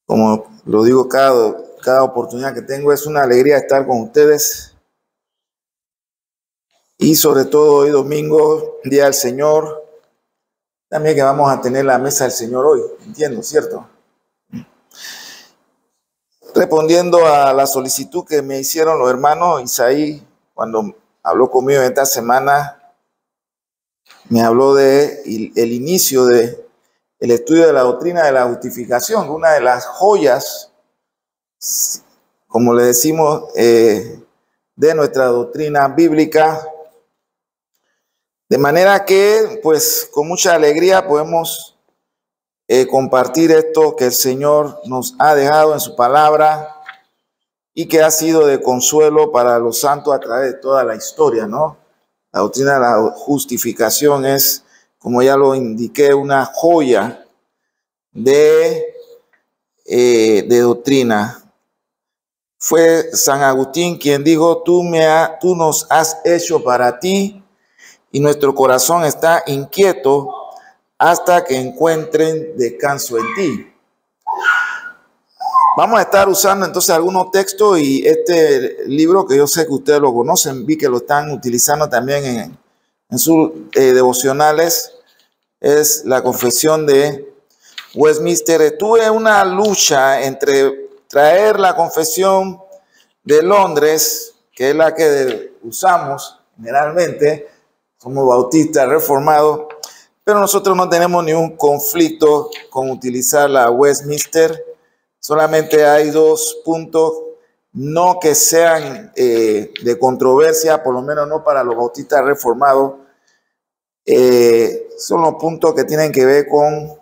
Como lo digo cada oportunidad que tengo, es una alegría estar con ustedes. Y sobre todo hoy domingo, Día del Señor, también que vamos a tener la mesa del Señor hoy, entiendo, ¿cierto? Respondiendo a la solicitud que me hicieron los hermanos, Isaí, cuando habló conmigo esta semana, me habló de el inicio de el estudio de la doctrina de la justificación, una de las joyas, como le decimos, de nuestra doctrina bíblica. De manera que, pues, con mucha alegría podemos compartir esto que el Señor nos ha dejado en su palabra y que ha sido de consuelo para los santos a través de toda la historia, ¿no? La doctrina de la justificación es, como ya lo indiqué, una joya de doctrina. Fue San Agustín quien dijo, tú nos has hecho para ti y nuestro corazón está inquieto hasta que encuentren descanso en ti. Vamos a estar usando entonces algunos textos y este libro que yo sé que ustedes lo conocen, vi que lo están utilizando también en sus devocionales, es la Confesión de Westminster. Tuve una lucha entre traer la Confesión de Londres, que es la que usamos generalmente, somos bautistas reformados, pero nosotros no tenemos ningún conflicto con utilizar la Westminster. Solamente hay dos puntos, no que sean de controversia, por lo menos no para los bautistas reformados. Son los puntos que tienen que ver con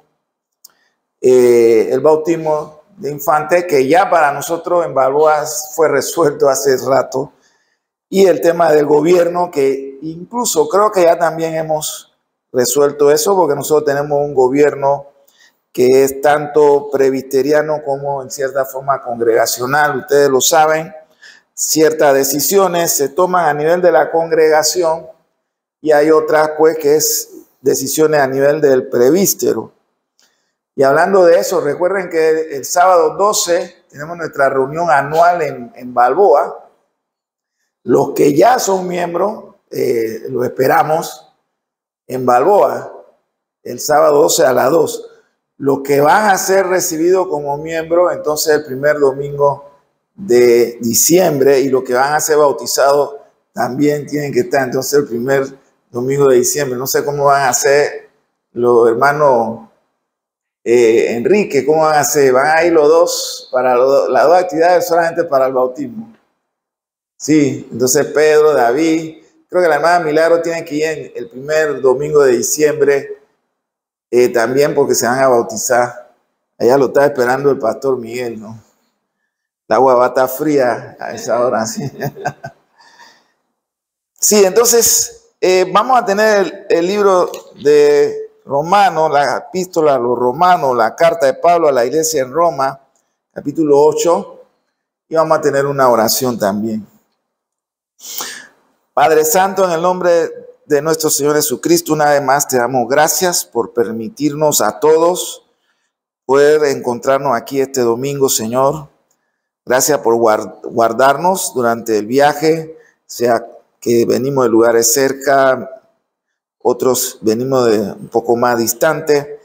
el bautismo de infantes, que ya para nosotros en Balboa fue resuelto hace rato, y el tema del gobierno, que incluso creo que ya también hemos resuelto eso, porque nosotros tenemos un gobierno que es tanto presbiteriano como en cierta forma congregacional. Ustedes lo saben, ciertas decisiones se toman a nivel de la congregación y hay otras pues que es decisiones a nivel del presbítero. Y hablando de eso, recuerden que el sábado 12 tenemos nuestra reunión anual en Balboa. Los que ya son miembros, los esperamos en Balboa el sábado 12 a las 2. Los que van a ser recibidos como miembros, entonces el primer domingo de diciembre, y los que van a ser bautizados también tienen que estar entonces el primer domingo de diciembre. No sé cómo van a hacer los hermanos Enrique, ¿cómo van a hacer? ¿Van a ir los dos para las dos actividades solamente para el bautismo? Sí, entonces Pedro, David, creo que la hermana Milagro tiene que ir el primer domingo de diciembre también porque se van a bautizar. Allá lo está esperando el pastor Miguel, ¿no? El agua va a estar fría a esa hora, ¿sí? Sí, entonces vamos a tener el libro de Romanos, la epístola a los Romanos, la carta de Pablo a la iglesia en Roma, capítulo 8, y vamos a tener una oración también. Padre Santo, en el nombre de nuestro Señor Jesucristo, una vez más te damos gracias por permitirnos a todos poder encontrarnos aquí este domingo, Señor. Gracias por guardarnos durante el viaje, sea que venimos de lugares cerca, otros venimos de un poco más distante.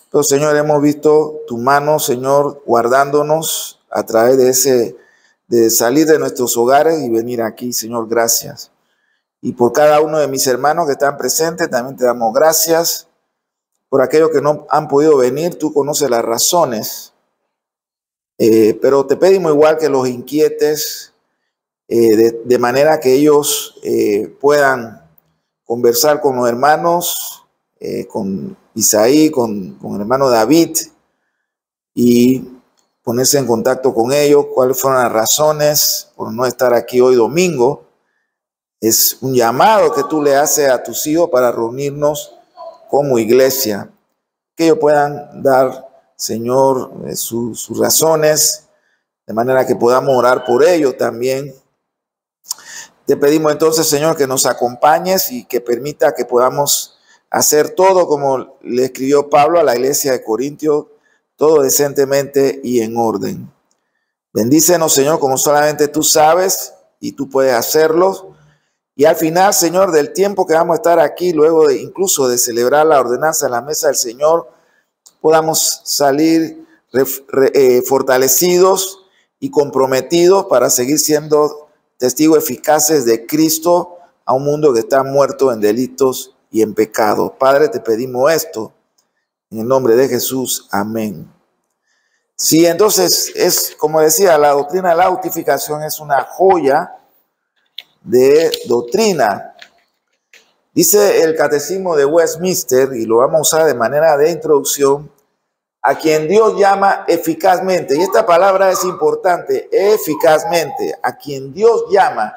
Pero, Señor, hemos visto tu mano, Señor, guardándonos a través de salir de nuestros hogares y venir aquí, Señor, gracias. Y por cada uno de mis hermanos que están presentes, también te damos gracias. Por aquellos que no han podido venir, tú conoces las razones. Pero te pedimos igual que los inquietes, de manera que ellos puedan conversar con los hermanos, con Isaí, con el hermano David, y ponerse en contacto con ellos, cuáles fueron las razones por no estar aquí hoy domingo. Es un llamado que tú le haces a tus hijos para reunirnos como iglesia. Que ellos puedan dar, Señor, sus razones, de manera que podamos orar por ellos también. Te pedimos entonces, Señor, que nos acompañes y que permita que podamos hacer todo como le escribió Pablo a la iglesia de Corintios, todo decentemente y en orden. Bendícenos, Señor, como solamente tú sabes y tú puedes hacerlo. Y al final, Señor, del tiempo que vamos a estar aquí, luego de incluso de celebrar la ordenanza en la mesa del Señor, podamos salir fortalecidos y comprometidos para seguir siendo testigos eficaces de Cristo a un mundo que está muerto en delitos y en pecado. Padre, te pedimos esto en el nombre de Jesús. Amén. Sí, entonces es, como decía, la doctrina de la justificación es una joya de doctrina. Dice el Catecismo de Westminster, y lo vamos a usar de manera de introducción, a quien Dios llama eficazmente, y esta palabra es importante, eficazmente, a quien Dios llama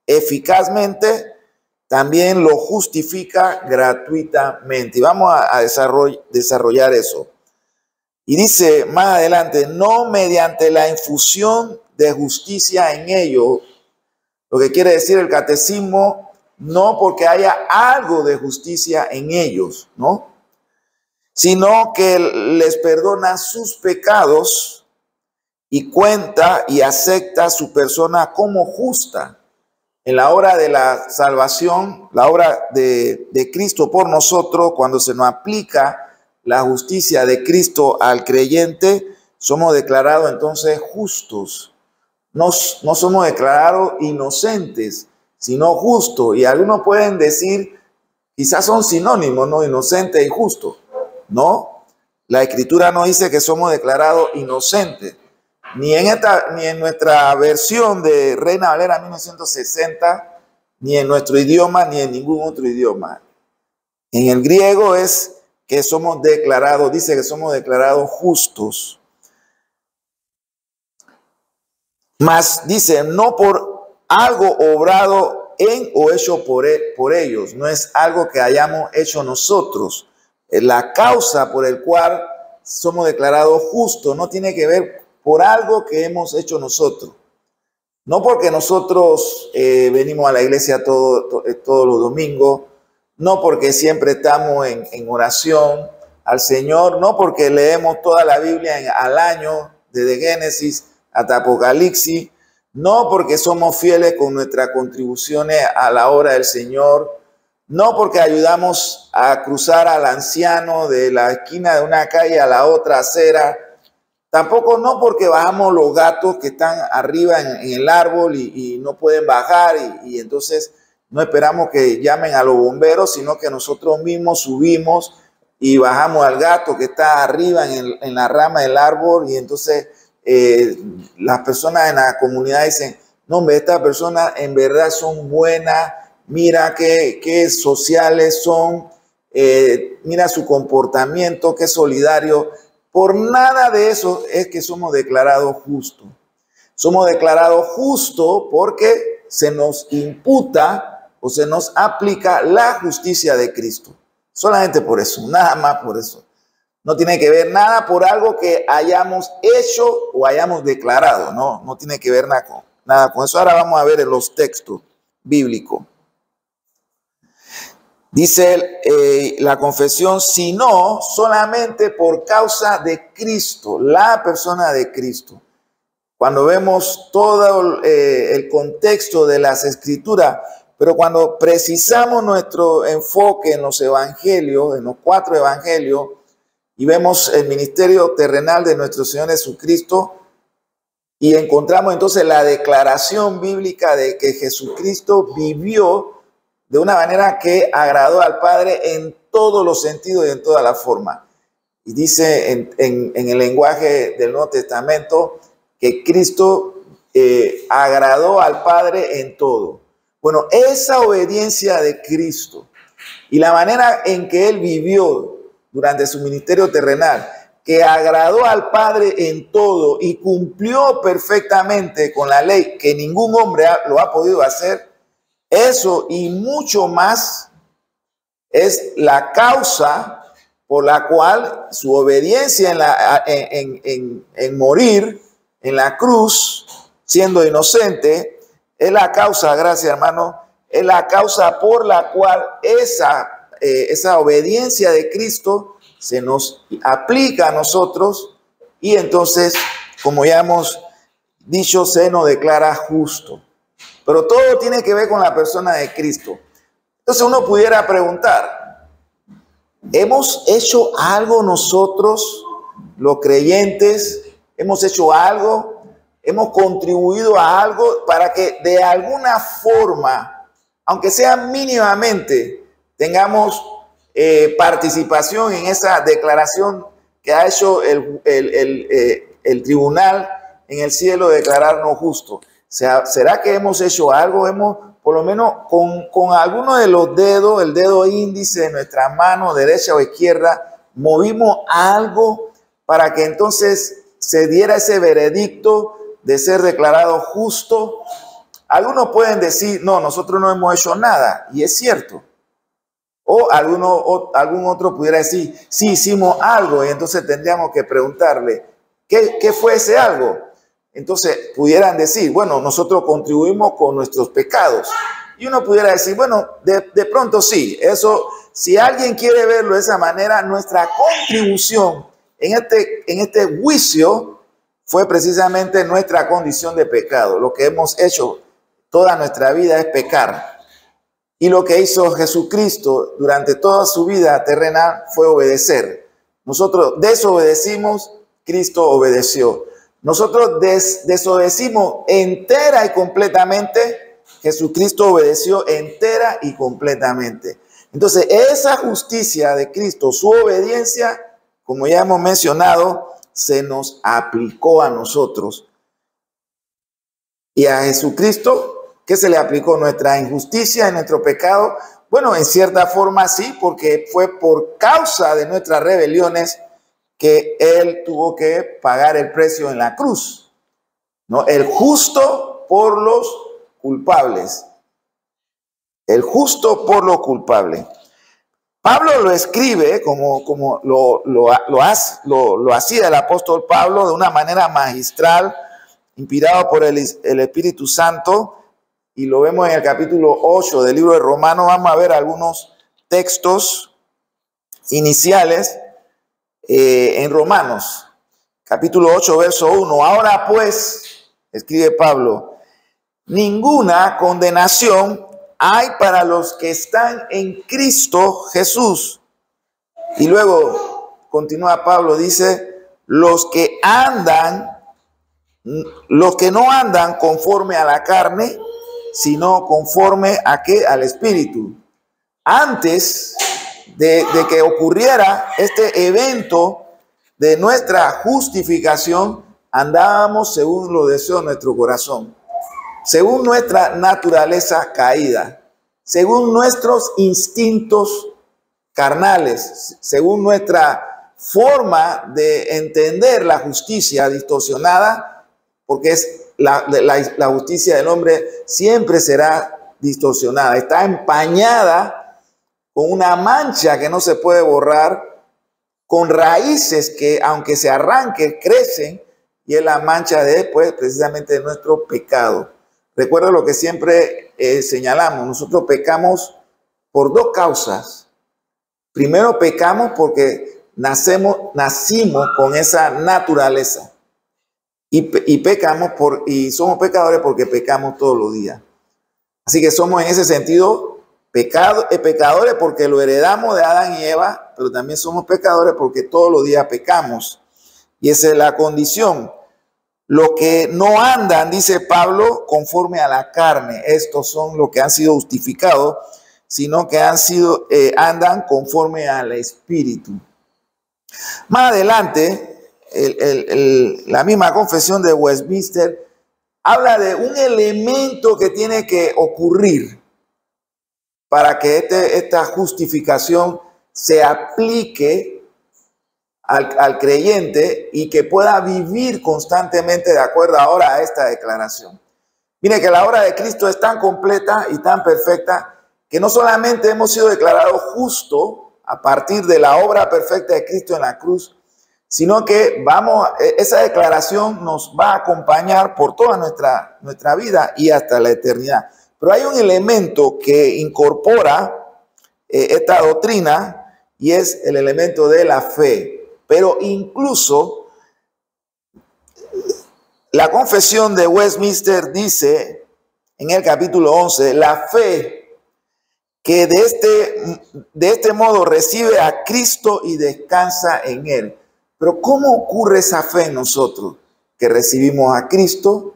eficazmente, también lo justifica gratuitamente. Y vamos a desarrollar eso. Y dice más adelante, no mediante la infusión de justicia en ellos, lo que quiere decir el catecismo, no porque haya algo de justicia en ellos, ¿no? Sino que les perdona sus pecados y cuenta y acepta su persona como justa. En la obra de la salvación, la obra de Cristo por nosotros, cuando se nos aplica la justicia de Cristo al creyente, somos declarados entonces justos. No somos declarados inocentes, sino justos. Y algunos pueden decir, quizás son sinónimos, ¿no? Inocente y justo. No, la Escritura no dice que somos declarados inocentes. Ni en nuestra versión de Reina Valera 1960, ni en nuestro idioma, ni en ningún otro idioma. En el griego es que somos declarados, dice que somos declarados justos. Mas dice, no por algo obrado en o hecho por ellos, no es algo que hayamos hecho nosotros. La causa por el cual somos declarados justos no tiene que ver por algo que hemos hecho nosotros. No porque nosotros venimos a la iglesia todos los domingos, no porque siempre estamos en oración al Señor, no porque leemos toda la Biblia al año, desde Génesis hasta Apocalipsis, no porque somos fieles con nuestras contribuciones a la obra del Señor, no porque ayudamos a cruzar al anciano de la esquina de una calle a la otra acera, tampoco no porque bajamos los gatos que están arriba en el árbol y no pueden bajar y entonces no esperamos que llamen a los bomberos, sino que nosotros mismos subimos y bajamos al gato que está arriba en la rama del árbol y entonces las personas en la comunidad dicen, no hombre, estas personas en verdad son buenas, mira qué sociales son, mira su comportamiento, qué solidario. Por nada de eso es que somos declarados justos. Somos declarados justos porque se nos imputa o se nos aplica la justicia de Cristo. Solamente por eso, nada más por eso. No tiene que ver nada por algo que hayamos hecho o hayamos declarado. No tiene que ver nada con eso. Ahora vamos a ver en los textos bíblicos. Dice la confesión, sino solamente por causa de Cristo, la persona de Cristo. Cuando vemos todo el contexto de las Escrituras, pero cuando precisamos nuestro enfoque en los evangelios, en los 4 evangelios, y vemos el ministerio terrenal de nuestro Señor Jesucristo, y encontramos entonces la declaración bíblica de que Jesucristo vivió de una manera que agradó al Padre en todos los sentidos y en toda la forma. Y dice en el lenguaje del Nuevo Testamento que Cristo agradó al Padre en todo. Bueno, esa obediencia de Cristo y la manera en que Él vivió durante su ministerio terrenal, que agradó al Padre en todo y cumplió perfectamente con la ley, que ningún hombre lo ha podido hacer, eso y mucho más es la causa por la cual su obediencia en morir en la cruz, siendo inocente, es la causa, gracias hermano, es la causa por la cual esa obediencia de Cristo se nos aplica a nosotros y entonces, como ya hemos dicho, se nos declara justo. Pero todo tiene que ver con la persona de Cristo. Entonces uno pudiera preguntar, ¿hemos hecho algo nosotros, los creyentes? ¿Hemos hecho algo? ¿Hemos contribuido a algo para que de alguna forma, aunque sea mínimamente, tengamos participación en esa declaración que ha hecho el tribunal en el cielo de declararnos justos? ¿Será que hemos hecho algo? Por lo menos con alguno de los dedos, el dedo índice de nuestra mano derecha o izquierda, movimos algo para que entonces se diera ese veredicto de ser declarado justo? Algunos pueden decir, no, nosotros no hemos hecho nada, y es cierto. O algún otro pudiera decir, sí, hicimos algo, y entonces tendríamos que preguntarle, ¿qué fue ese algo? Entonces pudieran decir, bueno, nosotros contribuimos con nuestros pecados. Y uno pudiera decir, bueno, de pronto sí, eso, si alguien quiere verlo de esa manera, nuestra contribución en este juicio fue precisamente nuestra condición de pecado. Lo que hemos hecho toda nuestra vida es pecar. Y lo que hizo Jesucristo durante toda su vida terrenal fue obedecer. Nosotros desobedecimos, Cristo obedeció. Nosotros desobedecimos entera y completamente, Jesucristo obedeció entera y completamente. Entonces, esa justicia de Cristo, su obediencia, como ya hemos mencionado, se nos aplicó a nosotros. Y a Jesucristo, ¿qué se le aplicó? Nuestra injusticia y nuestro pecado. Bueno, en cierta forma sí, porque fue por causa de nuestras rebeliones que Él tuvo que pagar el precio en la cruz, ¿no? El justo por los culpables. El justo por los culpables. Pablo lo escribe como lo hacía el apóstol Pablo de una manera magistral, inspirado por el Espíritu Santo, y lo vemos en el capítulo 8 del libro de Romanos. Vamos a ver algunos textos iniciales en Romanos, capítulo 8, verso 1. Ahora pues, escribe Pablo, ninguna condenación hay para los que están en Cristo Jesús. Y luego continúa Pablo, dice, los que no andan conforme a la carne, sino conforme a ¿qué? Al Espíritu. Antes de que ocurriera este evento de nuestra justificación, andábamos según los deseos de nuestro corazón, según nuestra naturaleza caída, según nuestros instintos carnales, según nuestra forma de entender la justicia distorsionada, porque es la justicia del hombre siempre será distorsionada, está empañada con una mancha que no se puede borrar, con raíces que aunque se arranquen, crecen, y es la mancha precisamente de nuestro pecado. Recuerda lo que siempre señalamos, nosotros pecamos por dos causas. Primero pecamos porque nacimos con esa naturaleza, y somos pecadores porque pecamos todos los días. Así que somos en ese sentido pecadores porque lo heredamos de Adán y Eva, pero también somos pecadores porque todos los días pecamos. Y esa es la condición. Los que no andan, dice Pablo, conforme a la carne, estos son los que han sido justificados, sino que andan conforme al Espíritu. Más adelante, la misma confesión de Westminster habla de un elemento que tiene que ocurrir para que esta justificación se aplique al creyente y que pueda vivir constantemente de acuerdo ahora a esta declaración. Mire que la obra de Cristo es tan completa y tan perfecta que no solamente hemos sido declarados justos a partir de la obra perfecta de Cristo en la cruz, sino que esa declaración nos va a acompañar por toda nuestra vida y hasta la eternidad. Pero hay un elemento que incorpora esta doctrina y es el elemento de la fe. Pero incluso La Confesión de Westminster dice en el capítulo 11, la fe que de este modo recibe a Cristo y descansa en Él. Pero ¿cómo ocurre esa fe en nosotros? Que recibimos a Cristo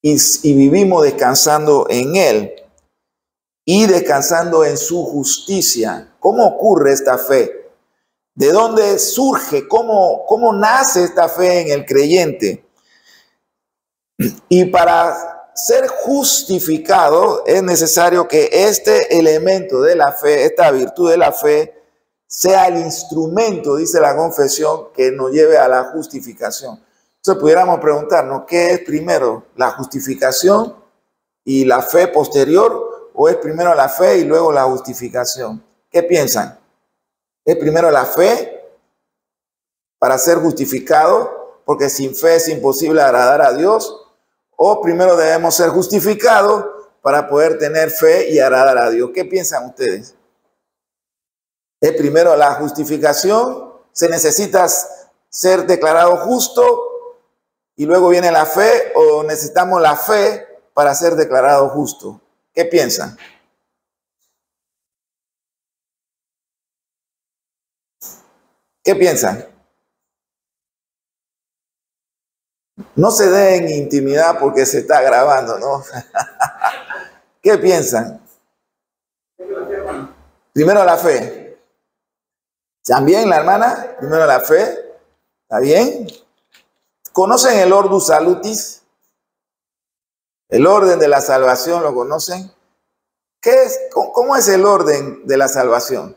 y vivimos descansando en Él y descansando en su justicia. ¿Cómo ocurre esta fe? ¿De dónde surge? ¿Cómo nace esta fe en el creyente? Y para ser justificado es necesario que este elemento de la fe, esta virtud de la fe, sea el instrumento, dice la confesión, que nos lleve a la justificación. Entonces pudiéramos preguntarnos, ¿qué es primero? ¿La justificación y la fe posterior? ¿O es primero la fe y luego la justificación? ¿Qué piensan? ¿Es primero la fe para ser justificado? Porque sin fe es imposible agradar a Dios. ¿O primero debemos ser justificados para poder tener fe y agradar a Dios? ¿Qué piensan ustedes? ¿Es primero la justificación? ¿Se necesita ser declarado justo y luego viene la fe? ¿O necesitamos la fe para ser declarado justo? ¿Qué piensan? ¿Qué piensan? No se den intimidad porque se está grabando, ¿no? ¿Qué piensan? Primero la fe. ¿También la hermana? Primero la fe. ¿Está bien? ¿Conocen el Ordus Salutis? El orden de la salvación, ¿lo conocen? ¿Cómo es el orden de la salvación?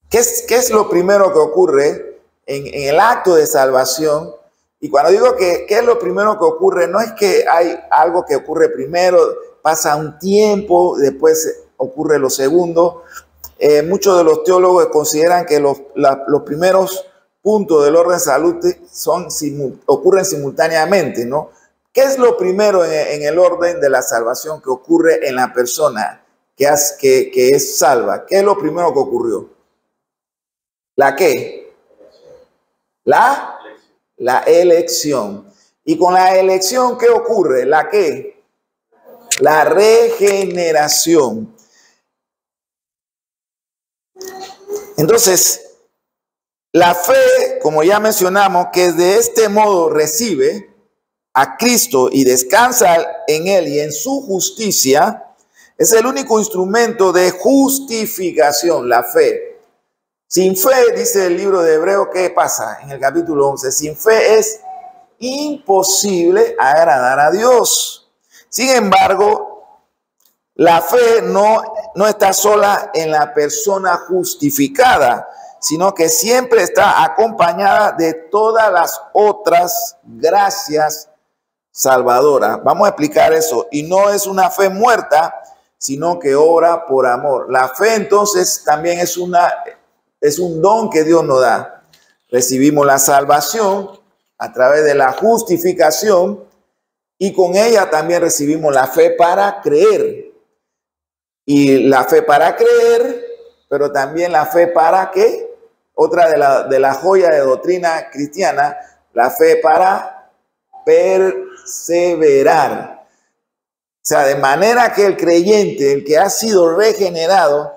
¿Qué es lo primero que ocurre en el acto de salvación? Y cuando digo que ¿qué es lo primero que ocurre? No es que hay algo que ocurre primero, pasa un tiempo, después ocurre lo segundo. Muchos de los teólogos consideran que los primeros puntos del orden salute ocurren simultáneamente, ¿no? ¿Qué es lo primero en el orden de la salvación que ocurre en la persona que es salva? ¿Qué es lo primero que ocurrió? ¿La qué? La elección. Y con la elección, ¿qué ocurre? ¿La qué? La regeneración. Entonces, la fe, como ya mencionamos, que de este modo recibe a Cristo y descansa en Él y en su justicia, es el único instrumento de justificación, la fe. Sin fe, dice el libro de Hebreos, ¿qué pasa? En el capítulo 11, sin fe es imposible agradar a Dios. Sin embargo, la fe no está sola en la persona justificada, sino que siempre está acompañada de todas las otras gracias salvadoras. Vamos a explicar eso. Y no es una fe muerta, sino que obra por amor. La fe entonces también es un don que Dios nos da. Recibimos la salvación a través de la justificación y con ella también recibimos la fe para creer. Y la fe para creer, pero también la fe para ¿qué? Otra de la joya de doctrina cristiana, la fe para perseverar. O sea, de manera que el creyente, el que ha sido regenerado,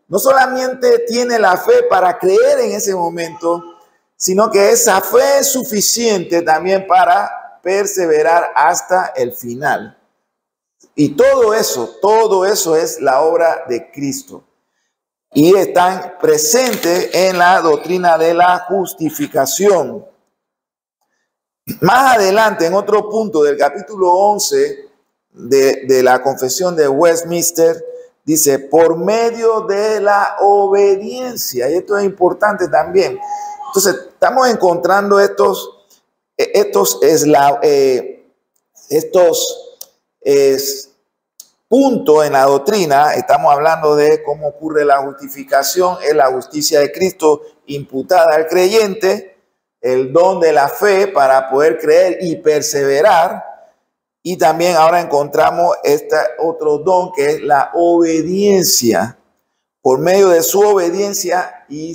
no solamente tiene la fe para creer en ese momento, sino que esa fe es suficiente también para perseverar hasta el final. Y todo eso es la obra de Cristo. Y están presentes en la doctrina de la justificación. Más adelante, en otro punto del capítulo 11 de la Confesión de Westminster, dice, por medio de la obediencia. Y esto es importante también. Entonces, estamos encontrando estos puntos en la doctrina. Estamos hablando de cómo ocurre la justificación, es la justicia de Cristo imputada al creyente, el don de la fe para poder creer y perseverar. Y también ahora encontramos este otro don que es la obediencia. Por medio de su obediencia y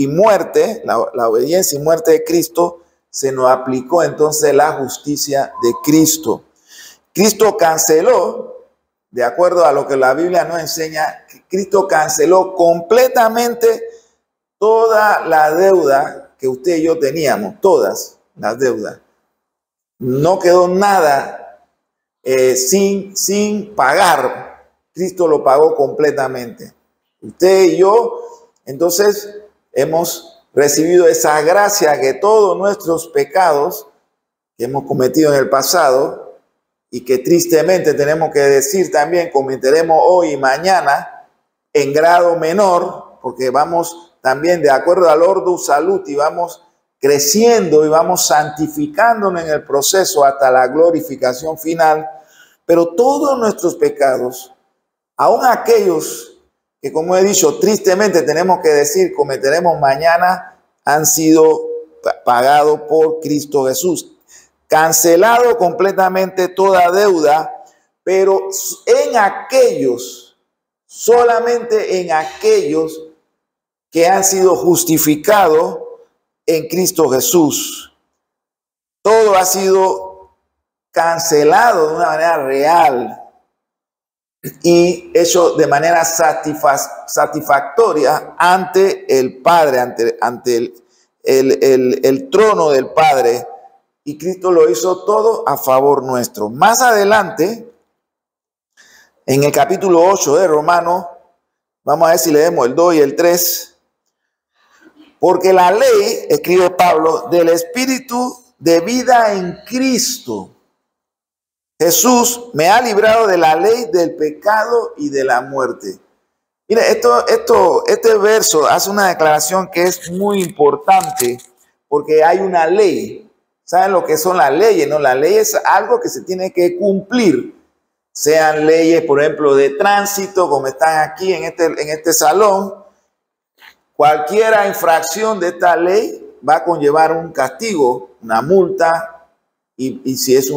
muerte, la obediencia y muerte de Cristo, se nos aplicó entonces la justicia de Cristo. Cristo canceló, de acuerdo a lo que la Biblia nos enseña, Cristo canceló completamente toda la deuda que usted y yo teníamos, todas las deudas. No quedó nada sin pagar. Cristo lo pagó completamente. Usted y yo, entonces, hemos recibido esa gracia que todos nuestros pecados que hemos cometido en el pasado y que tristemente tenemos que decir también cometeremos hoy y mañana en grado menor, porque vamos también de acuerdo al Ordo Saluti, vamos creciendo y vamos santificándonos en el proceso hasta la glorificación final. Pero todos nuestros pecados, aun aquellos que, como he dicho, tristemente tenemos que decir cometeremos mañana, han sido pagados por Cristo Jesús. Cancelado completamente toda deuda, pero en aquellos, solamente en aquellos que han sido justificados en Cristo Jesús. Todo ha sido cancelado de una manera real y hecho de manera satisfactoria ante el Padre, ante el trono del Padre. Y Cristo lo hizo todo a favor nuestro. Más adelante, en el capítulo 8 de Romanos, vamos a ver si leemos el 2 y el 3. Porque la ley, escribe Pablo, del Espíritu de vida en Cristo Jesús me ha librado de la ley del pecado y de la muerte. Mire, este verso hace una declaración que es muy importante porque hay una ley. ¿Saben lo que son las leyes? ¿No? La ley es algo que se tiene que cumplir. Sean leyes, por ejemplo, de tránsito, como están aquí en este salón. Cualquier infracción de esta ley va a conllevar un castigo, una multa, y si es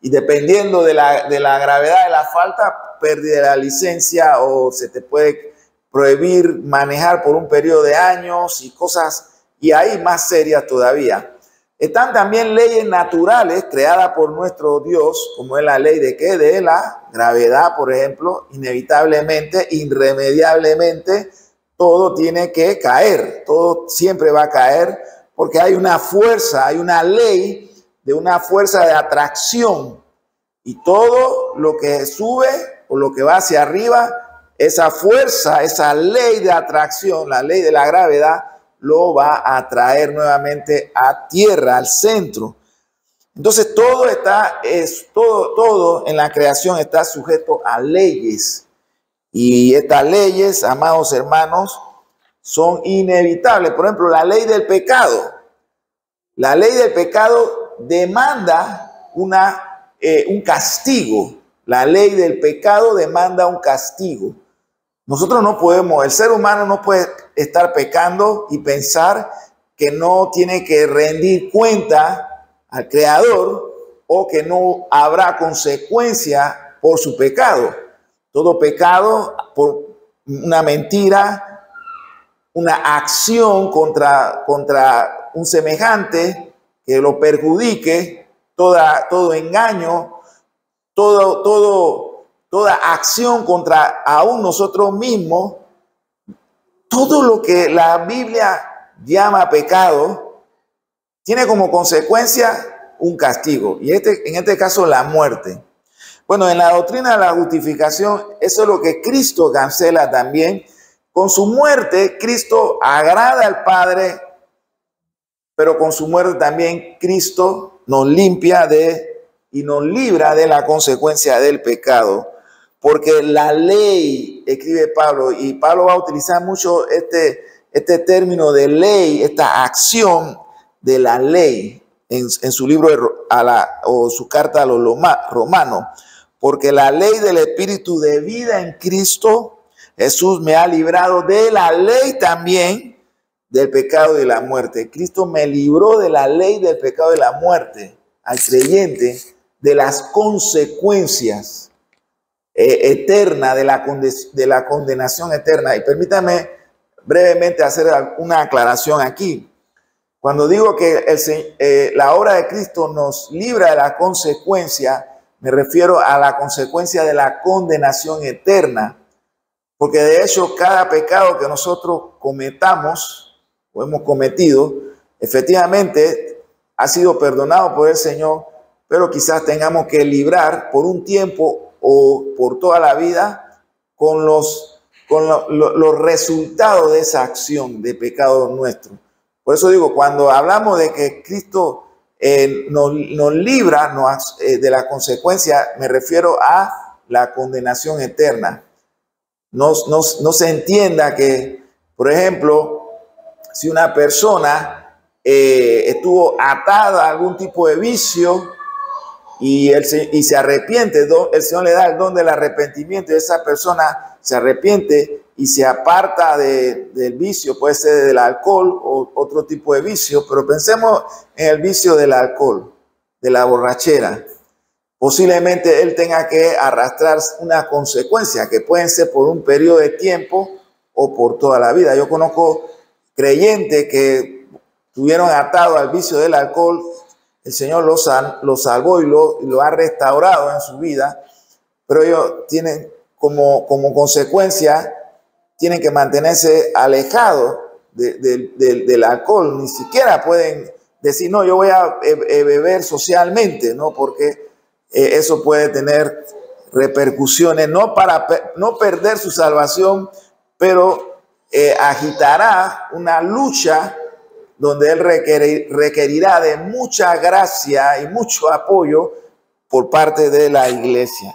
y dependiendo de la gravedad de la falta, pérdida de la licencia o se te puede prohibir manejar por un periodo de años y cosas, y ahí más serias todavía. Están también leyes naturales creadas por nuestro Dios, como es la ley de ¿qué? De la gravedad, por ejemplo, inevitablemente, irremediablemente, todo tiene que caer, todo siempre va a caer, porque hay una fuerza, hay una ley de una fuerza de atracción, y todo lo que sube o lo que va hacia arriba, esa fuerza, esa ley de atracción, la ley de la gravedad, lo va a traer nuevamente a tierra, al centro. Entonces todo en la creación está sujeto a leyes. Y estas leyes, amados hermanos, son inevitables. Por ejemplo, la ley del pecado. La ley del pecado demanda un castigo. La ley del pecado demanda un castigo. Nosotros no podemos, el ser humano no puede estar pecando y pensar que no tiene que rendir cuenta al Creador o que no habrá consecuencia por su pecado. Todo pecado por una mentira, una acción contra un semejante que lo perjudique, todo engaño, toda acción contra aún nosotros mismos, todo lo que la Biblia llama pecado, tiene como consecuencia un castigo, y en este caso la muerte. Bueno, en la doctrina de la justificación, eso es lo que Cristo cancela también. Con su muerte, Cristo agrada al Padre, pero con su muerte también Cristo nos limpia y nos libra de la consecuencia del pecado. Porque la ley, escribe Pablo, y Pablo va a utilizar mucho este término de ley, esta acción de la ley en su libro o su carta a los romanos. Porque la ley del Espíritu de vida en Cristo Jesús me ha librado de la ley también del pecado y de la muerte. Cristo me libró de la ley del pecado y de la muerte al creyente, de las consecuencias eterna, de la condenación eterna. Y permítame brevemente hacer una aclaración aquí. Cuando digo que la obra de Cristo nos libra de la consecuencia, me refiero a la consecuencia de la condenación eterna. Porque de hecho, cada pecado que nosotros cometamos o hemos cometido, efectivamente ha sido perdonado por el Señor, pero quizás tengamos que librar por un tiempo o por toda la vida con los resultados de esa acción de pecado nuestro. Por eso digo, cuando hablamos de que Cristo nos libra de la consecuencia, me refiero a la condenación eterna. No se entienda que, por ejemplo, si una persona estuvo atada a algún tipo de vicio y se arrepiente, el Señor le da el don del arrepentimiento y esa persona se arrepiente y se aparta del vicio, puede ser del alcohol o otro tipo de vicio, pero pensemos en el vicio del alcohol, de la borrachera. Posiblemente él tenga que arrastrar una consecuencia que pueden ser por un periodo de tiempo o por toda la vida. Yo conozco creyentes que estuvieron atados al vicio del alcohol, el Señor los salvó y lo ha restaurado en su vida, pero ellos tienen como consecuencia, tienen que mantenerse alejados del alcohol. Ni siquiera pueden decir, no, yo voy a beber socialmente, ¿no? Porque eso puede tener repercusiones, no perder su salvación, pero agitará una lucha donde él requerirá de mucha gracia y mucho apoyo por parte de la iglesia.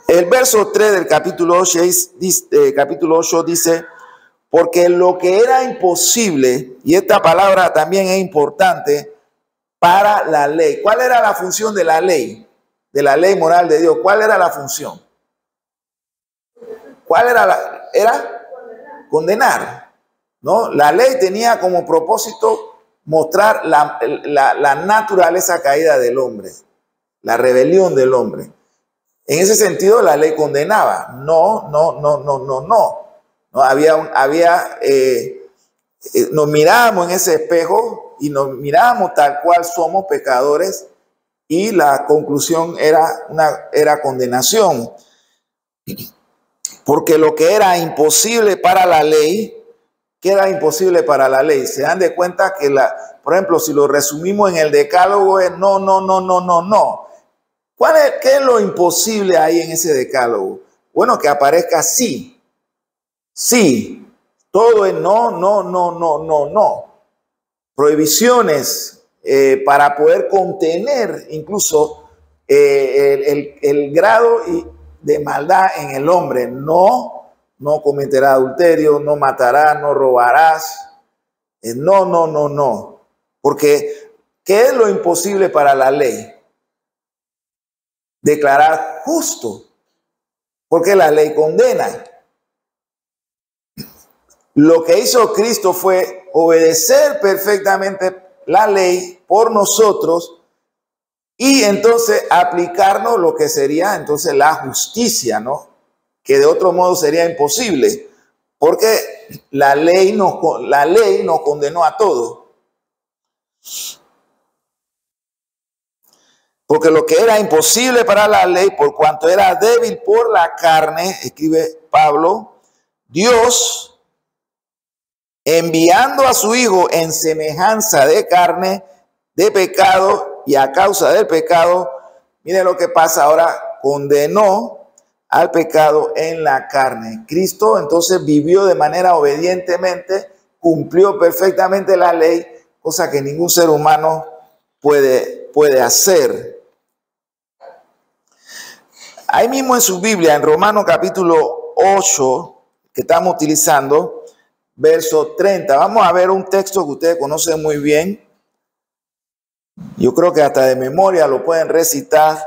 El verso 3 del capítulo 8 dice, porque lo que era imposible, y esta palabra también es importante, para la ley. ¿Cuál era la función de la ley? De la ley moral de Dios. ¿Cuál era la función? ¿Cuál era era condenar, ¿no? La ley tenía como propósito mostrar la naturaleza caída del hombre, la rebelión del hombre. En ese sentido, la ley condenaba. No. Nos mirábamos en ese espejo y nos mirábamos tal cual somos pecadores y la conclusión era condenación. Porque lo que era imposible para la ley, queda imposible para la ley. Se dan de cuenta que, por ejemplo, si lo resumimos en el decálogo, es no. ¿Qué es lo imposible ahí en ese decálogo? Bueno, que aparezca sí. Sí. Todo es no. Prohibiciones para poder contener incluso el grado de maldad en el hombre. No cometerá adulterio, no matará, no robarás. No. Porque, ¿qué es lo imposible para la ley? Declarar justo, porque la ley condena. Lo que hizo Cristo fue obedecer perfectamente la ley por nosotros y entonces aplicarnos lo que sería entonces la justicia, ¿no? Que de otro modo sería imposible, porque la ley nos condenó a todos. Porque lo que era imposible para la ley, por cuanto era débil por la carne, escribe Pablo, Dios, enviando a su Hijo en semejanza de carne, de pecado, y a causa del pecado, mire lo que pasa ahora, condenó al pecado en la carne. Cristo entonces vivió de manera obedientemente, cumplió perfectamente la ley, cosa que ningún ser humano puede hacer. Ahí mismo en su Biblia, en Romanos capítulo 8, que estamos utilizando, verso 30. Vamos a ver un texto que ustedes conocen muy bien. Yo creo que hasta de memoria lo pueden recitar.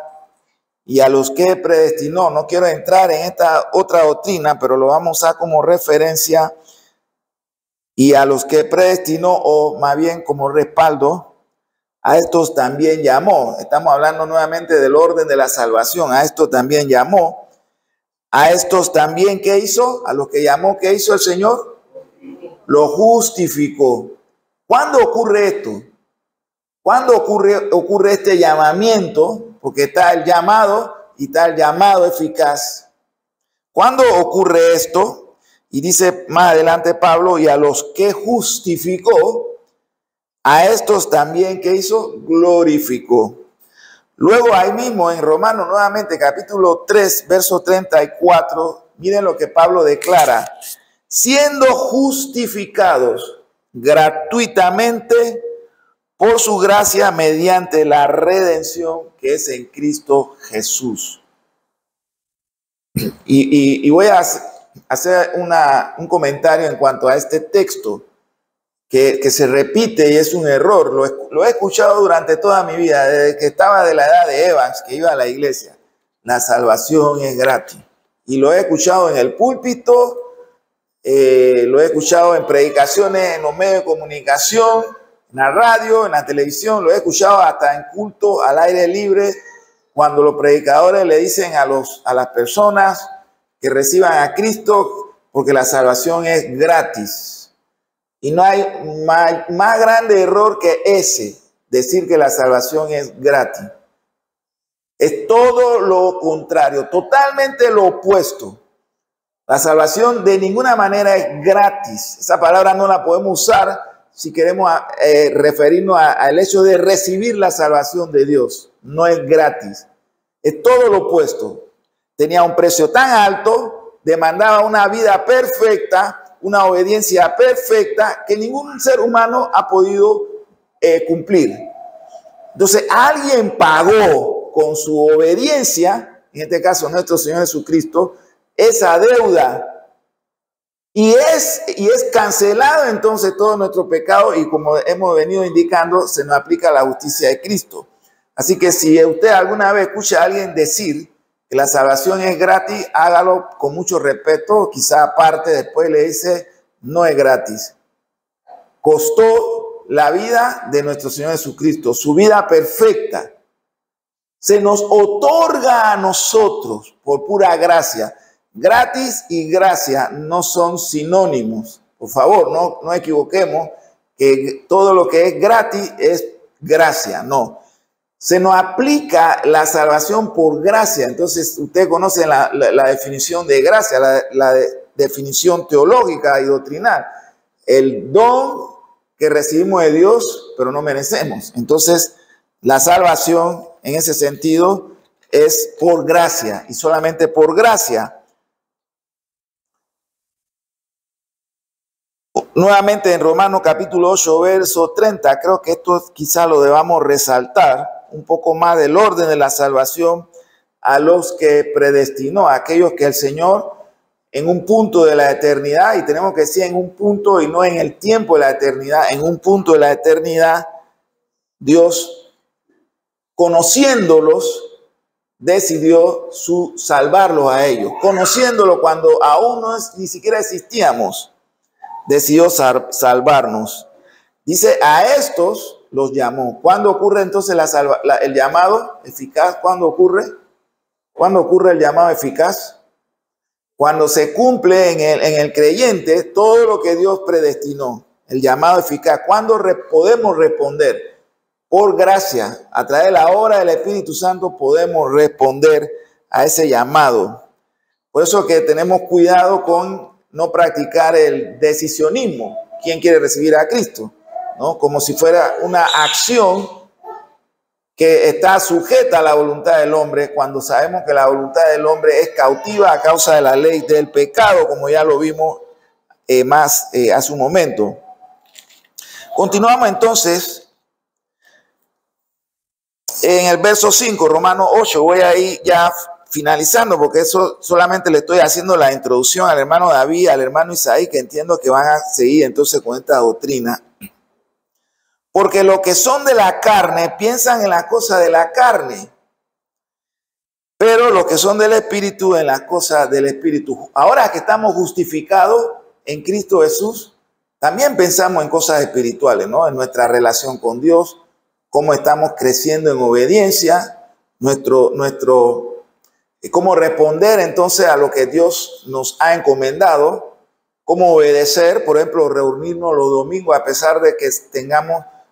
Y a los que predestinó, no quiero entrar en esta otra doctrina, pero lo vamos a usar como referencia. Y a los que predestinó, o más bien como respaldo, a estos también llamó. Estamos hablando nuevamente del orden de la salvación. A estos también llamó. A estos también, ¿qué hizo? A los que llamó, ¿qué hizo el Señor? Lo justificó. ¿Cuándo ocurre esto? ¿Cuándo ocurre este llamamiento? Porque está el llamado y está el llamado eficaz. ¿Cuándo ocurre esto? Y dice más adelante Pablo, y a los que justificó, a estos también, ¿qué hizo? Glorificó. Luego ahí mismo en Romanos nuevamente, capítulo 3, verso 34, miren lo que Pablo declara. Siendo justificados gratuitamente por su gracia mediante la redención que es en Cristo Jesús. Y voy a hacer un comentario en cuanto a este texto que se repite y es un error. Lo he escuchado durante toda mi vida, desde que estaba de la edad de Evans, que iba a la iglesia. La salvación es gratis. Y lo he escuchado en el púlpito, lo he escuchado en predicaciones, en los medios de comunicación, en la radio, en la televisión, lo he escuchado hasta en culto al aire libre, cuando los predicadores le dicen a las personas que reciban a Cristo, porque la salvación es gratis. Y no hay más grande error que ese, decir que la salvación es gratis. Es todo lo contrario, totalmente lo opuesto. La salvación de ninguna manera es gratis. Esa palabra no la podemos usar si queremos referirnos al hecho de recibir la salvación de Dios. No es gratis. Es todo lo opuesto. Tenía un precio tan alto, demandaba una vida perfecta, una obediencia perfecta que ningún ser humano ha podido cumplir. Entonces, alguien pagó con su obediencia, en este caso nuestro Señor Jesucristo, esa deuda. Y es cancelado entonces todo nuestro pecado y como hemos venido indicando, se nos aplica la justicia de Cristo. Así que si usted alguna vez escucha a alguien decir que la salvación es gratis, hágalo con mucho respeto, quizá aparte después le dice, no es gratis. Costó la vida de nuestro Señor Jesucristo, su vida perfecta. Se nos otorga a nosotros por pura gracia. Gratis y gracia no son sinónimos. Por favor, no equivoquemos que todo lo que es gratis es gracia. No. Se nos aplica la salvación por gracia. Entonces, usted conoce la definición de gracia, la definición teológica y doctrinal. El don que recibimos de Dios, pero no merecemos. Entonces, la salvación en ese sentido es por gracia y solamente por gracia. Nuevamente en Romanos capítulo 8, verso 30, creo que esto quizá lo debamos resaltar un poco más del orden de la salvación a los que predestinó, a aquellos que el Señor en un punto de la eternidad, y tenemos que decir en un punto y no en el tiempo de la eternidad, en un punto de la eternidad, Dios, conociéndolos, decidió salvarlos a ellos, conociéndolos cuando aún ni siquiera existíamos. Decidió salvarnos. Dice, a estos los llamó. ¿Cuándo ocurre entonces el llamado eficaz? ¿Cuándo ocurre? ¿Cuándo ocurre el llamado eficaz? Cuando se cumple en el creyente todo lo que Dios predestinó. El llamado eficaz. ¿Cuándo podemos responder? Por gracia, a través de la obra del Espíritu Santo podemos responder a ese llamado. Por eso que tenemos cuidado con no practicar el decisionismo. ¿Quién quiere recibir a Cristo? ¿No? Como si fuera una acción que está sujeta a la voluntad del hombre, cuando sabemos que la voluntad del hombre es cautiva a causa de la ley del pecado, como ya lo vimos hace un momento. Continuamos entonces en el verso 5, Romanos 8. Voy a ir ya finalizando, porque eso solamente le estoy haciendo la introducción al hermano David, al hermano Isaí, que entiendo que van a seguir entonces con esta doctrina. Porque los que son de la carne piensan en las cosas de la carne, pero los que son del Espíritu en las cosas del Espíritu. Ahora que estamos justificados en Cristo Jesús, también pensamos en cosas espirituales, ¿no? En nuestra relación con Dios, cómo estamos creciendo en obediencia, cómo responder entonces a lo que Dios nos ha encomendado, cómo obedecer, por ejemplo, reunirnos los domingos, a pesar de que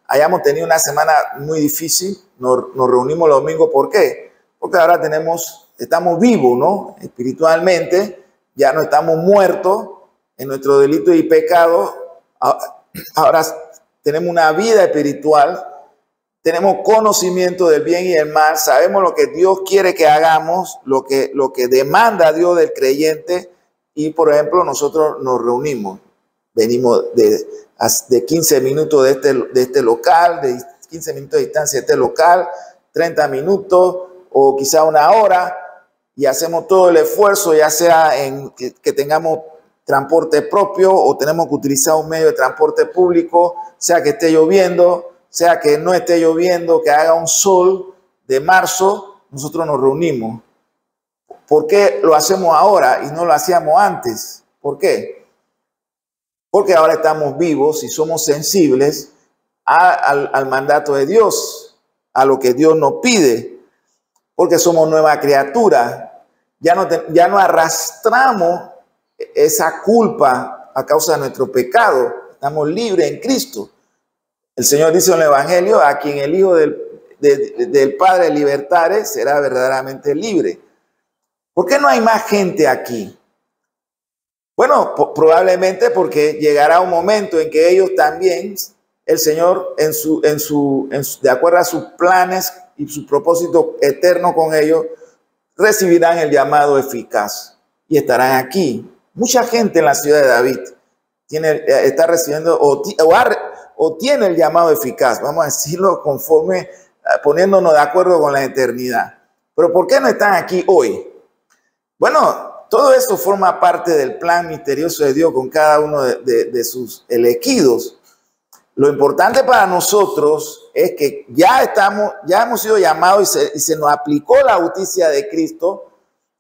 hayamos tenido una semana muy difícil, nos reunimos los domingos. ¿Por qué? Porque ahora estamos vivos, ¿no? Espiritualmente, ya no estamos muertos en nuestro delito y pecado. Ahora tenemos una vida espiritual, tenemos conocimiento del bien y del mal, sabemos lo que Dios quiere que hagamos, lo que demanda Dios del creyente. Y, por ejemplo, nosotros nos reunimos, venimos de 15 minutos de este local, de 15 minutos de distancia de este local, 30 minutos o quizá una hora, y hacemos todo el esfuerzo, ya sea en que tengamos transporte propio o tenemos que utilizar un medio de transporte público, sea que esté lloviendo, sea que no esté lloviendo, que haga un sol de marzo, nosotros nos reunimos. ¿Por qué lo hacemos ahora y no lo hacíamos antes? ¿Por qué? Porque ahora estamos vivos y somos sensibles al mandato de Dios, a lo que Dios nos pide, porque somos nueva criatura. Ya no arrastramos esa culpa a causa de nuestro pecado. Estamos libres en Cristo. El Señor dice en el Evangelio: a quien el Hijo del Padre libertare será verdaderamente libre. ¿Por qué no hay más gente aquí? Bueno, probablemente porque llegará un momento en que ellos también, el Señor, de acuerdo a sus planes y su propósito eterno con ellos, recibirán el llamado eficaz y estarán aquí. Mucha gente en la ciudad de David está recibiendo o tiene el llamado eficaz, vamos a decirlo conforme, poniéndonos de acuerdo con la eternidad. Pero ¿por qué no están aquí hoy? Bueno, todo eso forma parte del plan misterioso de Dios con cada uno de sus elegidos. Lo importante para nosotros es que ya hemos sido llamados y se nos aplicó la justicia de Cristo.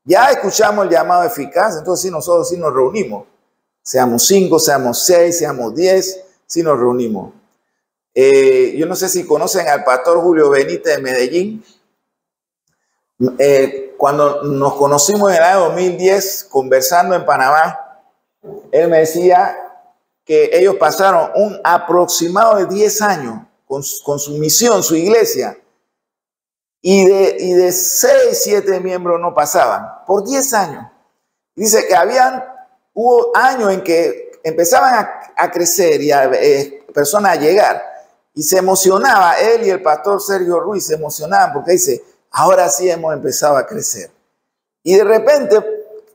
Ya escuchamos el llamado eficaz, entonces sí, nosotros sí nos reunimos. Seamos 5, seamos 6, seamos 10, sí nos reunimos. Yo no sé si conocen al pastor Julio Benítez de Medellín. Cuando nos conocimos en el año 2010, conversando en Panamá, él me decía que ellos pasaron un aproximado de 10 años con su misión, su iglesia, y de 6, 7 miembros no pasaban, por 10 años. Dice que hubo años en que empezaban a crecer y personas a llegar, y se emocionaba, él y el pastor Sergio Ruiz se emocionaban porque dice: ahora sí hemos empezado a crecer. Y de repente,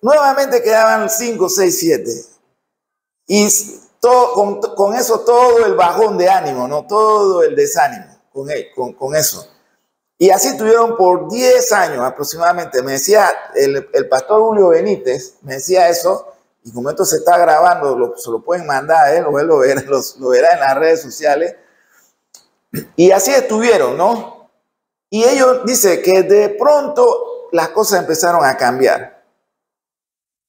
nuevamente quedaban 5, 6, 7. Y con eso todo el bajón de ánimo, ¿no? Todo el desánimo con eso. Y así estuvieron por 10 años aproximadamente. Me decía el pastor Julio Benítez, me decía eso, y como esto se está grabando, se lo pueden mandar a él, o él lo verá en las redes sociales. Y así estuvieron, ¿no? Y ellos dicen que de pronto las cosas empezaron a cambiar.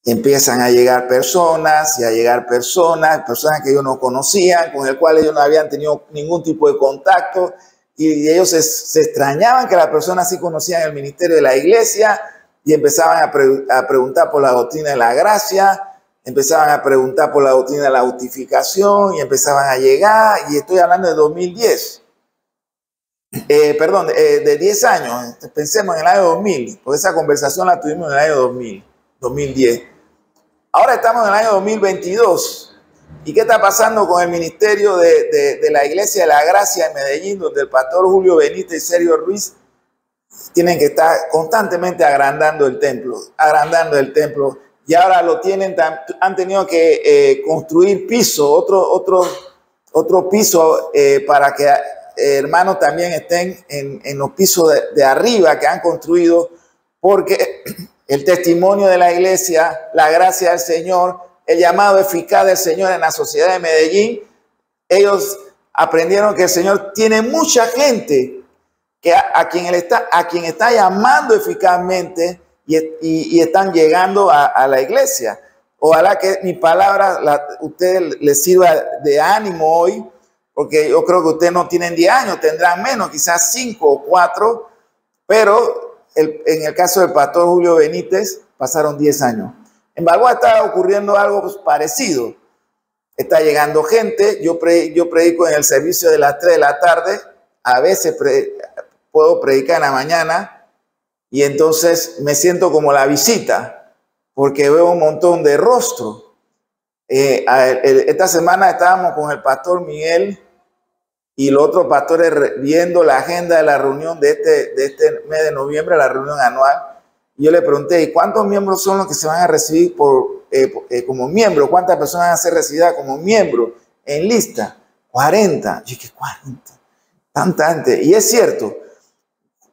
Empiezan a llegar personas que ellos no conocían, con el cual ellos no habían tenido ningún tipo de contacto, y ellos se extrañaban que las personas sí conocían el ministerio de la iglesia, y empezaban a preguntar por la doctrina de la gracia, empezaban a preguntar por la doctrina de la justificación, y empezaban a llegar, y estoy hablando de 2010. De 10 años, pensemos en el año 2000, porque esa conversación la tuvimos en el año 2010. Ahora estamos en el año 2022. ¿Y qué está pasando con el ministerio de la Iglesia de la Gracia en Medellín, donde el pastor Julio Benítez y Sergio Ruiz tienen que estar constantemente agrandando el templo, y ahora han tenido que construir piso, otro piso para que hermanos también estén en los pisos de arriba que han construido, porque el testimonio de la iglesia, la gracia del Señor, el llamado eficaz del Señor en la sociedad de Medellín, ellos aprendieron que el Señor tiene mucha gente a quien está llamando eficazmente y están llegando a la iglesia. Ojalá que mi palabra ustedes les sirva de ánimo hoy, porque yo creo que ustedes no tienen 10 años, tendrán menos, quizás 5 o 4, pero en el caso del pastor Julio Benítez pasaron 10 años. En Balboa está ocurriendo algo parecido. está llegando gente. Yo predico en el servicio de las 3 de la tarde. A veces puedo predicar en la mañana y entonces me siento como la visita porque veo un montón de rostros. Esta semana estábamos con el pastor Miguel y los otros pastores viendo la agenda de la reunión de este mes de noviembre, la reunión anual. Y yo le pregunté, ¿y cuántos miembros son los que se van a recibir como miembros? ¿Cuántas personas van a ser recibidas como miembros en lista? 40. Yo dije, 40. Tanta gente. Y es cierto.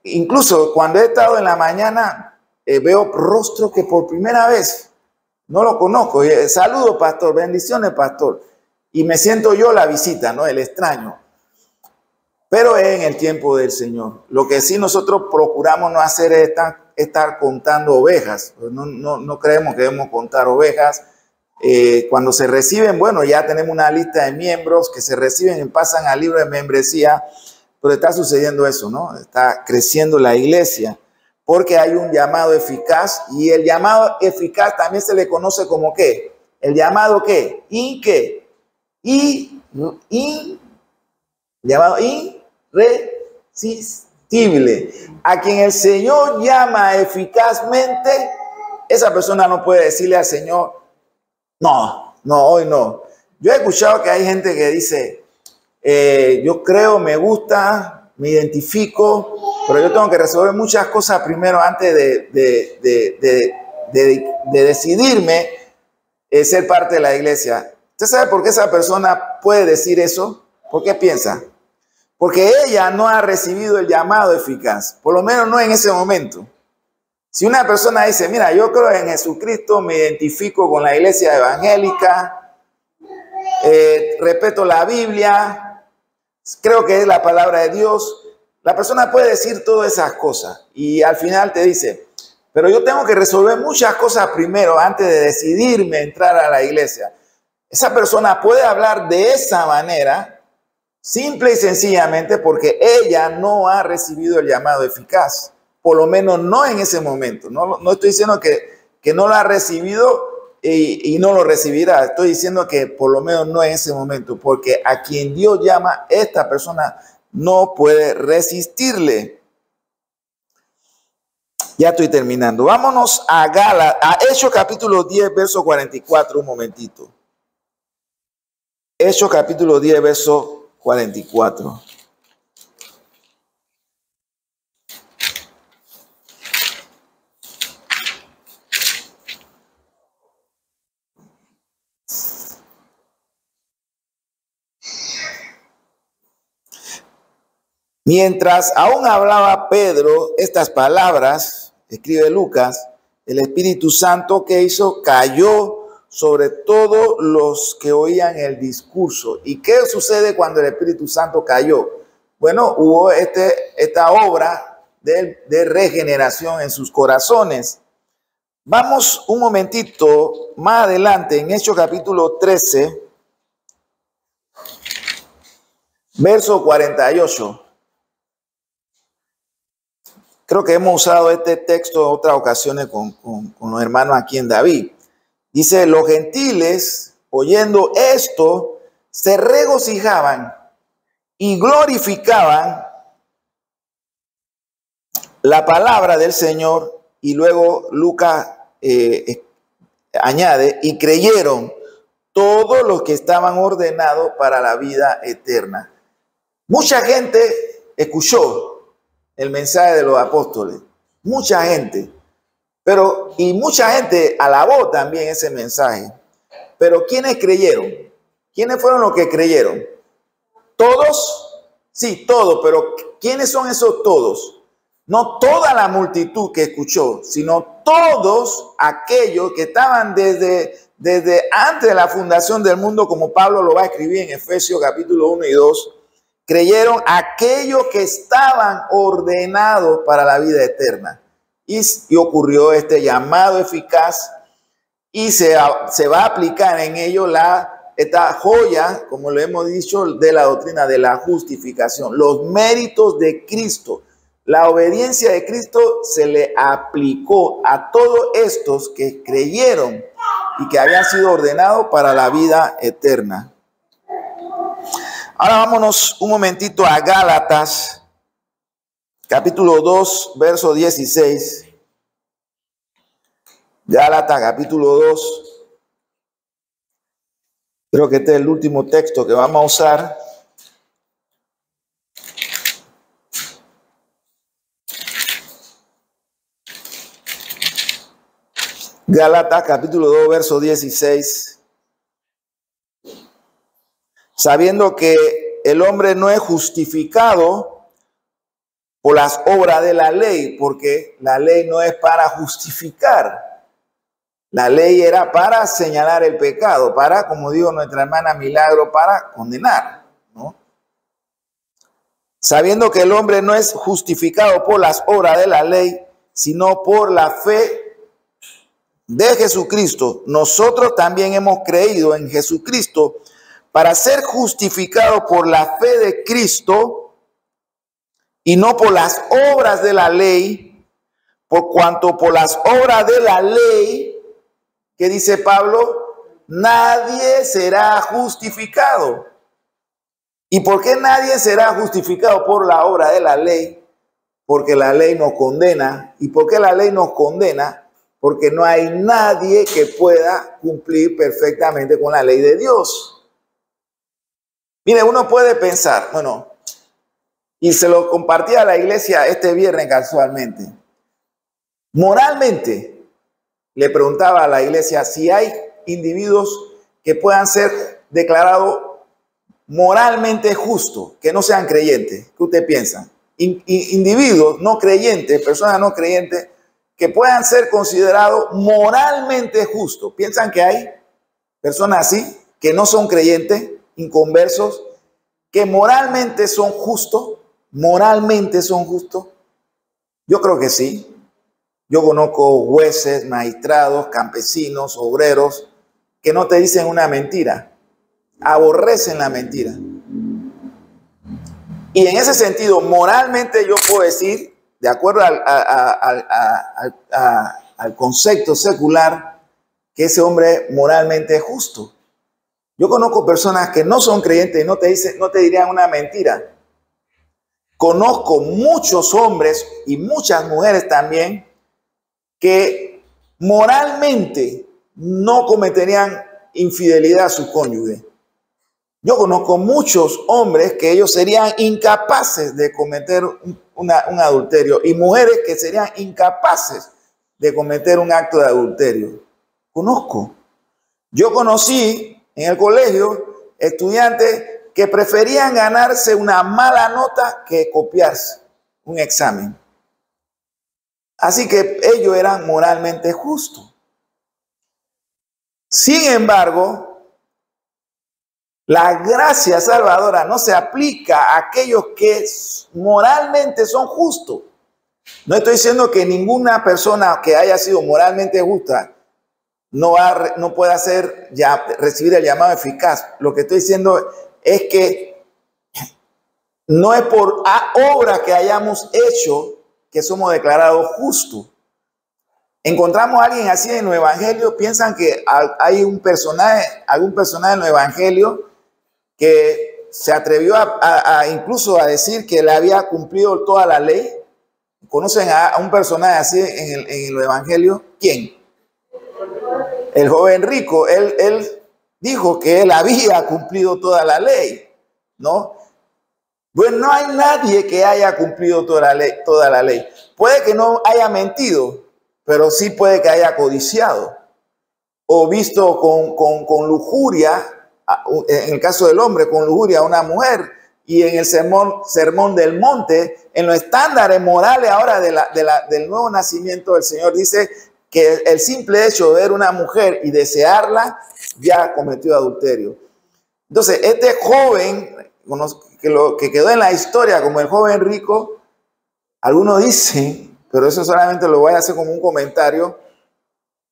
Incluso cuando he estado en la mañana, veo rostros que por primera vez no lo conozco. Saludos, pastor. Bendiciones, pastor. Y me siento yo la visita, ¿no? El extraño. Pero es en el tiempo del Señor. Lo que sí nosotros procuramos no hacer es estar contando ovejas. No creemos que debemos contar ovejas. Cuando se reciben, bueno, ya tenemos una lista de miembros que se reciben y pasan al libro de membresía. Pero está sucediendo eso, ¿no? Está creciendo la iglesia porque hay un llamado eficaz y el llamado eficaz también se le conoce como ¿qué? El llamado ¿qué? Llamado irresistible. A quien el Señor llama eficazmente, esa persona no puede decirle al Señor, no, hoy no. Yo he escuchado que hay gente que dice, yo creo, me gusta, me identifico, pero yo tengo que resolver muchas cosas primero antes de decidirme ser parte de la iglesia. ¿Usted sabe por qué esa persona puede decir eso? ¿Por qué piensa? Porque ella no ha recibido el llamado eficaz, por lo menos no en ese momento. Si una persona dice, mira, yo creo en Jesucristo, me identifico con la iglesia evangélica, respeto la Biblia, creo que es la palabra de Dios, la persona puede decir todas esas cosas y al final te dice, pero yo tengo que resolver muchas cosas primero antes de decidirme a entrar a la iglesia. Esa persona puede hablar de esa manera, simple y sencillamente porque ella no ha recibido el llamado eficaz, por lo menos no en ese momento. No estoy diciendo que no lo ha recibido y no lo recibirá. Estoy diciendo que por lo menos no en ese momento, porque a quien Dios llama, esta persona no puede resistirle. Ya estoy terminando. Vámonos a Hechos capítulo 10, verso 44, un momentito. Hechos capítulo 10, verso 44. Mientras aún hablaba Pedro estas palabras, escribe Lucas, el Espíritu Santo que hizo cayó sobre todos los que oían el discurso. ¿Y qué sucede cuando el Espíritu Santo cayó? Bueno, hubo esta obra de regeneración en sus corazones. Vamos un momentito más adelante en Hechos capítulo 13, verso 48. Creo que hemos usado este texto en otras ocasiones con los hermanos aquí en David. Dice, los gentiles, oyendo esto, se regocijaban y glorificaban la palabra del Señor. Y luego Lucas añade, y creyeron todos los que estaban ordenados para la vida eterna. Mucha gente escuchó el mensaje de los apóstoles, mucha gente, y mucha gente alabó también ese mensaje. Pero ¿quiénes creyeron? ¿Quiénes fueron los que creyeron? ¿Todos? Sí, todos, pero ¿quiénes son esos todos? No toda la multitud que escuchó, sino todos aquellos que estaban desde antes de la fundación del mundo, como Pablo lo va a escribir en Efesios capítulo 1 y 2, creyeron aquellos que estaban ordenados para la vida eterna. Y ocurrió este llamado eficaz y se va a aplicar en ello esta joya, como lo hemos dicho, de la doctrina de la justificación. Los méritos de Cristo, la obediencia de Cristo se le aplicó a todos estos que creyeron y que habían sido ordenados para la vida eterna. Ahora vámonos un momentito a Gálatas, capítulo 2, verso 16. Gálatas, capítulo 2. Creo que este es el último texto que vamos a usar. Gálatas, capítulo 2, verso 16. Sabiendo que el hombre no es justificado por las obras de la ley, porque la ley no es para justificar. La ley era para señalar el pecado, para, como dijo nuestra hermana Milagro, para condenar, ¿no? Sabiendo que el hombre no es justificado por las obras de la ley, sino por la fe de Jesucristo. Nosotros también hemos creído en Jesucristo para ser justificados por la fe de Cristo y no por las obras de la ley, por cuanto por las obras de la ley, ¿qué dice Pablo? Nadie será justificado. ¿Y por qué nadie será justificado por la obra de la ley? Porque la ley nos condena. ¿Y por qué la ley nos condena? Porque no hay nadie que pueda cumplir perfectamente con la ley de Dios. Mire, uno puede pensar, bueno, y se lo compartí a la iglesia este viernes casualmente. Moralmente, le preguntaba a la iglesia si hay individuos que puedan ser declarados moralmente justos, que no sean creyentes. ¿Qué usted piensa? Individuos no creyentes, personas no creyentes, que puedan ser considerados moralmente justos. ¿Piensan que hay personas así, que no son creyentes, inconversos, que moralmente son justos? ¿Moralmente son justos? Yo creo que sí. Yo conozco jueces, magistrados, campesinos, obreros, que no te dicen una mentira, aborrecen la mentira. Y en ese sentido, moralmente yo puedo decir, de acuerdo al concepto secular, que ese hombre moralmente es justo. Yo conozco personas que no son creyentes y no te dirían una mentira. Conozco muchos hombres y muchas mujeres también que moralmente no cometerían infidelidad a su cónyuge. Yo conozco muchos hombres que ellos serían incapaces de cometer un adulterio y mujeres que serían incapaces de cometer un acto de adulterio. Conozco. Yo conocí en el colegio estudiantes que preferían ganarse una mala nota que copiarse un examen. Así que ellos eran moralmente justos. Sin embargo, la gracia salvadora no se aplica a aquellos que moralmente son justos. No estoy diciendo que ninguna persona que haya sido moralmente justa no pueda recibir el llamado eficaz. Lo que estoy diciendo es que no es por obra que hayamos hecho que somos declarados justos. Encontramos a alguien así en el Evangelio, piensan que hay algún personaje en el Evangelio que se atrevió incluso a decir que le había cumplido toda la ley. ¿Conocen a un personaje así en el Evangelio? ¿Quién? El joven rico. Él dijo que él había cumplido toda la ley, ¿no? Pues no hay nadie que haya cumplido toda la ley. Puede que no haya mentido, pero sí puede que haya codiciado o visto con lujuria, en el caso del hombre, con lujuria a una mujer. Y en el sermón del monte, en los estándares morales ahora del nuevo nacimiento del Señor, dice que el simple hecho de ver una mujer y desearla ya cometió adulterio. Entonces, este joven que quedó en la historia como el joven rico, algunos dicen, pero eso solamente lo voy a hacer como un comentario,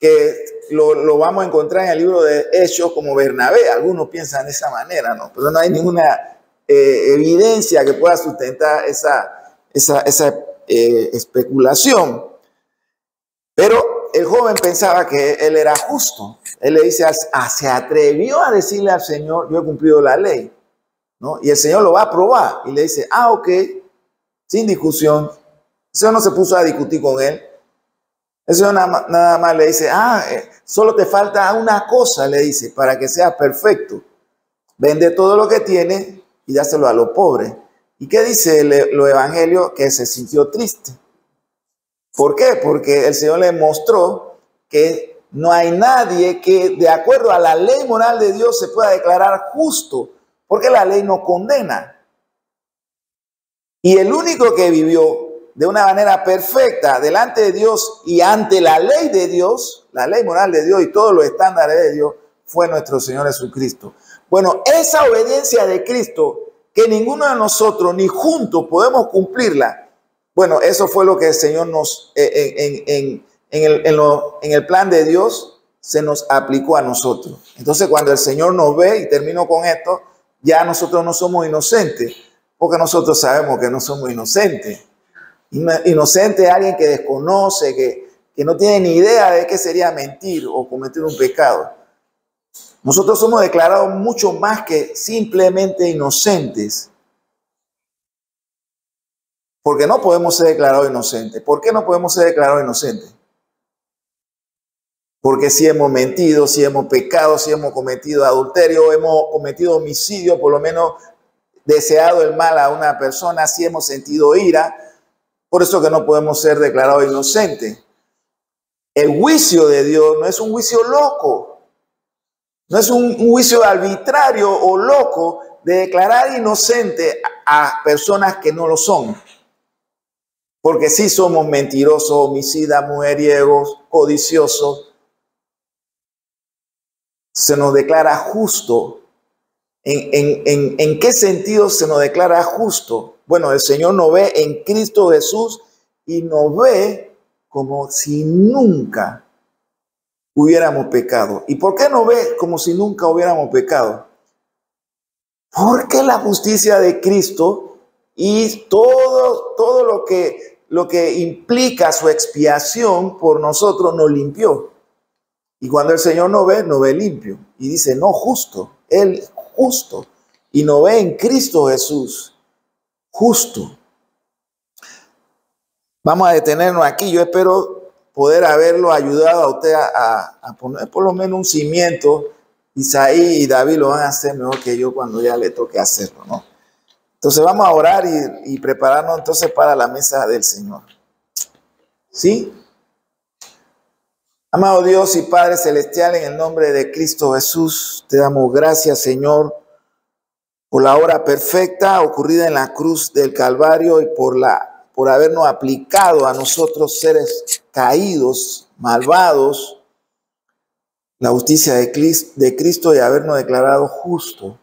que lo vamos a encontrar en el libro de Hechos como Bernabé. Algunos piensan de esa manera, ¿no? Pero no hay ninguna evidencia que pueda sustentar esa especulación. Pero el joven pensaba que él era justo. Él le dice, se atrevió a decirle al Señor, yo he cumplido la ley, ¿no? Y el Señor lo va a aprobar. Y le dice, ok, sin discusión. El Señor no se puso a discutir con él. El Señor nada más le dice, solo te falta una cosa, le dice, para que seas perfecto. Vende todo lo que tienes y dáselo a los pobres. ¿Y qué dice los evangelios? Que se sintió triste. ¿Por qué? Porque el Señor le mostró que no hay nadie que de acuerdo a la ley moral de Dios se pueda declarar justo, porque la ley no condena. Y el único que vivió de una manera perfecta delante de Dios y ante la ley de Dios, la ley moral de Dios y todos los estándares de Dios, fue nuestro Señor Jesucristo. Bueno, esa obediencia de Cristo, que ninguno de nosotros ni juntos podemos cumplirla, bueno, eso fue lo que el Señor nos, en el plan de Dios, se nos aplicó a nosotros. Entonces, cuando el Señor nos ve, y termino con esto, ya nosotros no somos inocentes, porque nosotros sabemos que no somos inocentes. Inocente es alguien que desconoce, que no tiene ni idea de qué sería mentir o cometer un pecado. Nosotros somos declarados mucho más que simplemente inocentes. Porque no podemos ser declarados inocentes. ¿Por qué no podemos ser declarados inocentes? Porque si hemos mentido, si hemos pecado, si hemos cometido adulterio, hemos cometido homicidio, por lo menos deseado el mal a una persona, si hemos sentido ira, por eso que no podemos ser declarados inocentes. El juicio de Dios no es un juicio loco, no es un juicio arbitrario o loco de declarar inocente a personas que no lo son. Porque sí somos mentirosos, homicidas, mujeriegos, codiciosos. Se nos declara justo. ¿En qué sentido se nos declara justo? Bueno, el Señor nos ve en Cristo Jesús y nos ve como si nunca hubiéramos pecado. ¿Y por qué nos ve como si nunca hubiéramos pecado? Porque la justicia de Cristo y todo lo que implica su expiación por nosotros nos limpió. Y cuando el Señor nos ve limpio. Y dice, no justo, Él justo. Y nos ve en Cristo Jesús, justo. Vamos a detenernos aquí. Yo espero poder haberlo ayudado a usted a poner por lo menos un cimiento. Isaí y David lo van a hacer mejor que yo cuando ya le toque hacerlo, ¿no? Entonces vamos a orar y prepararnos entonces para la mesa del Señor. ¿Sí? Amado Dios y Padre Celestial, en el nombre de Cristo Jesús, te damos gracias, Señor, por la obra perfecta ocurrida en la cruz del Calvario y por habernos aplicado a nosotros, seres caídos, malvados, la justicia de Cristo y habernos declarado justos.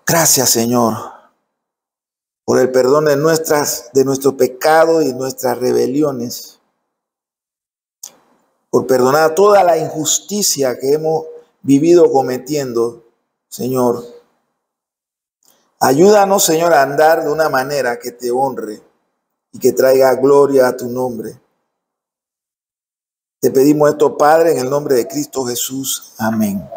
Gracias, Señor, por el perdón de nuestro pecado y nuestras rebeliones, por perdonar toda la injusticia que hemos vivido cometiendo, Señor. Ayúdanos, Señor, a andar de una manera que te honre y que traiga gloria a tu nombre. Te pedimos esto, Padre, en el nombre de Cristo Jesús. Amén.